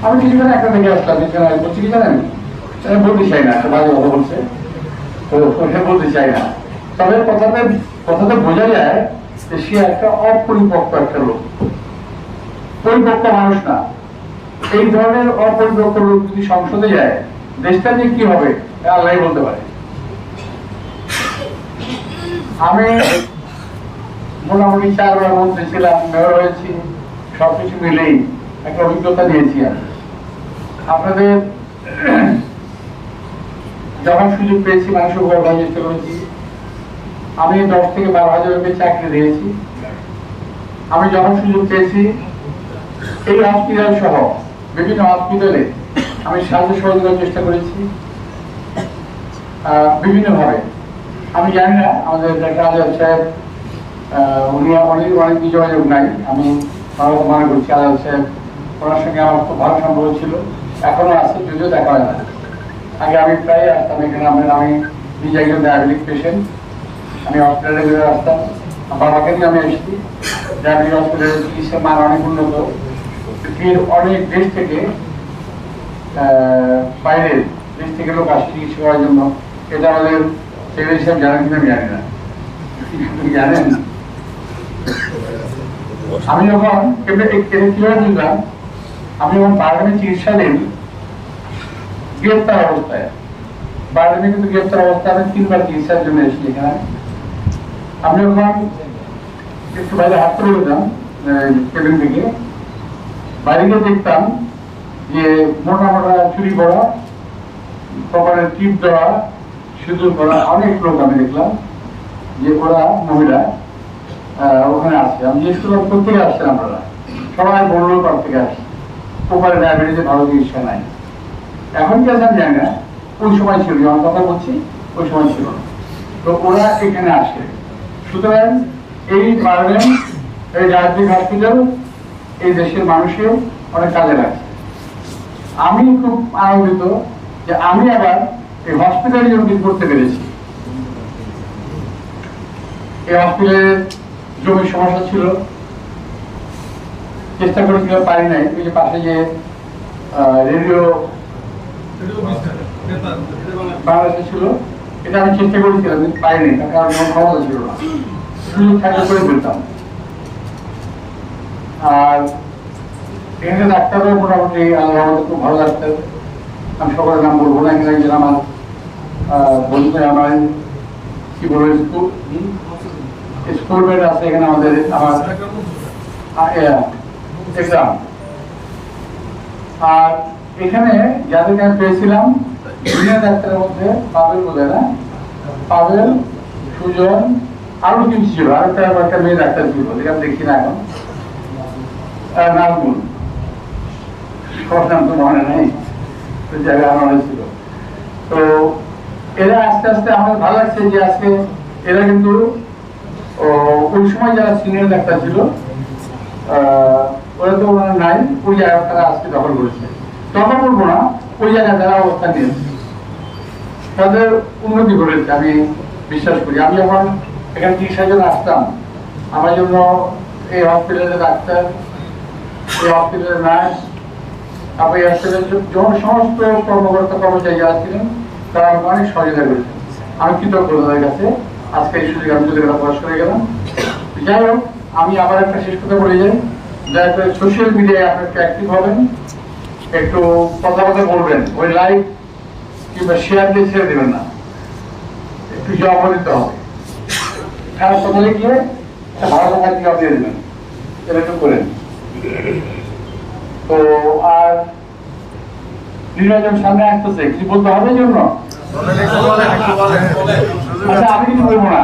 আমি কিছুক্ষণ একটা দেখে আসলাম, বলছি কি জানেন, বলতে চাই না, বাজে কথা বলছে তো বলতে চাই না, তবে কথাতে বোঝা যায় যে সে একটা অপরিপক্ক একটা লোক, পরিপক্ক মানুষ না। এই ধরনের অপরিপক্ক লোক যদি সংসদে যায়, দেশটা নিয়ে কি হবে আল্লাহ বলতে পারে। আমি মোটামুটি 4 বার মন্ত্রী ছিলাম, মেয়র হয়েছি, সবকিছু মিলেই একটা অভিজ্ঞতা নিয়েছি। আমি আপনাদের যখন সুযোগ পেয়েছি মানুষের উপর চেষ্টা করেছি। আমি 10 থেকে 12,000 চাকরি দিয়েছি। আমি যখন সুযোগ পেয়েছি এই হসপিটাল সহ বিভিন্ন হসপিটালে আমি সাহায্য সহযোগিতার চেষ্টা করেছি বিভিন্নভাবে। আমি জানি না আমাদের আজাদ সাহেব, উনি অনেক যোগাযোগ নাই, আমি মনে করছি আজাদ সাহেব, ওনার সঙ্গে আমার খুব ভালো সম্পর্ক ছিল, এখনো আছে, যদিও দেখা হয় না। আগে আমি প্রায় আসতাম এখানে। আমি নিজে একজন ডায়াবেটিক পেশেন্ট, আমি হসপিটালে বেরো আসতাম, বাবাকে নিয়ে আমি এসেছি। ডায়াবেটিক হসপিটালের চিকিৎসার মান অনেক উন্নত। অনেক দেশ থেকে, বাইরের দেশ থেকে লোক আসে চিকিৎসা করার জন্য। এটা আমাদের সেক্রেটারি সাহেব জানেন কিনা আমি জানি না, জানেন। আমি যখন কিভাবে বুঝলাম, আমি যখন বারডেমে চিকিৎসা নিই গ্রেপ্তার অবস্থায়, বারডেমে কিন্তু গ্রেপ্তার অবস্থায় আমি 3 বার চিকিৎসার জন্য এসেছি এখানে। আমি যখন একটু বাইরে হাঁটতে বেরোতাম কেবিন থেকে, বাইরে গিয়ে দেখতাম যে মোটা মোটা চুরি করা, কপালের টিপ দেওয়া, সিঁদুর করা অনেক লোক আমি দেখলাম যে ওরা মহিলা ওখানে আসছে। আমি জিজ্ঞেস করলাম কোথেকে আসছেন আপনারা? সবাই বললো পার থেকে আসছে, কপালে ডায়াবেটিসে ভালো চিকিৎসা নাই। এখন কি আছে আমি জানি না, ওই সময় ছিল, যখন কথা বলছি ওই সময় ছিল না। তো ওরা এখানে আসে। সুতরাং এই বার্ডেন, এই ডায়াবেটিক হসপিটাল এই দেশের মানুষের অনেক কাজে লাগছে। আমি খুব আনন্দিত যে আমি আবার এই হসপিটালে জন্য করতে পেরেছি। এই হসপিটালের জমির সমস্যা ছিল, চেষ্টা করেছিলাম, পারি নাই। ওই যে পাশে যে রেডিও বাংলাদেশে ছিল, এটা আমি চেষ্টা করেছিলাম, কিন্তু পাইনি, কারণ ক্ষমতা ছিল না। সুযোগ থাকলে করে ফেলতাম। আর এখানে ডাক্তারও মোটামুটি আল্লাহ খুব ভালো ডাক্তার। আমি সকলের নাম বলবো না, এখানে একজন আমার বলতে আমার কি বলবো স্কুল বেড আছে এখানে আমাদের, আমার এক্সাম। আর এখানে যাদেরকে আমি পেয়েছিলাম জুনিয়র ডাক্তারের মধ্যে পাবেল বলে না, পাবেল, সুজন, আরো কিছু ছিল, আর একটা মেয়ে ডাক্তার ছিল, যেটা আমি দেখি না এখন, নাজমুল, সব নাম তো মনে নেই, জায়গায় আমার ছিল। তো এরা আস্তে আস্তে আমার ভালো লাগছে যে আজকে এরা কিন্তু ওই সময় যারা সিনিয়র ডাক্তার ছিল ওরা তো ওনারা নাই, ওই জায়গা তারা আজকে দখল করেছে। দখল করবো না, ওই জায়গায় যারা অবস্থান নিয়েছে তাদের উন্নতি করেছে আমি বিশ্বাস করি। আমি যখন এখানে চিকিৎসার জন্য আসতাম, আমার জন্য এই হসপিটালের ডাক্তার, এই হসপিটালের নার্স, তারপরে এই হসপিটালের সমস্ত কর্মকর্তা কর্মচারী যারা ছিলেন তারা আমাকে অনেক সহযোগিতা করেছেন। আমি কৃতজ্ঞ তাদের কাছে। আজকে এই সুযোগ আমি যদি প্রকাশ করে গেলাম। যাই হোক, আমি আবার একটা শেষ কথা বলে যাই, দয়া করে সোশ্যাল মিডিয়ায় আপনি একটু অ্যাক্টিভ হবেন, একটু কথাবার্তা বলবেন, ওই লাইক কিংবা শেয়ার দিয়ে ছেড়ে দেবেন না, একটু জবাব দিতে হবে। খারাপ কথা লিখলে ভালো কথা জবাব দিয়ে দেবেন, এটা একটু করেন। তো আর নির্বাচন সামনে আসতেছে, কিছু বলতে হবে জন্য আচ্ছা আমি কিছু বলবো না।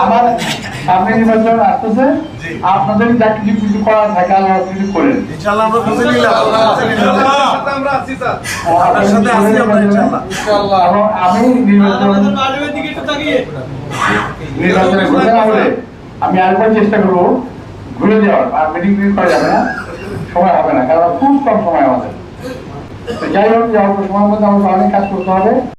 আমার সামনে নির্বাচন আসতেছে, আপনাদের যা কিছু কিছু করার থাকে আল্লাহ কিছু করেন। আমি নির্বাচনে ঘুরে না হলে আমি আরেকবার চেষ্টা করবো ঘুরে যাওয়ার। আর মিটিং করা যাবে না, সময় হবে না, কারণ খুব কম সময় আমাদের। যাই হোক, যে অল্প সময়ের মধ্যে আমাকে অনেক কাজ করতে হবে।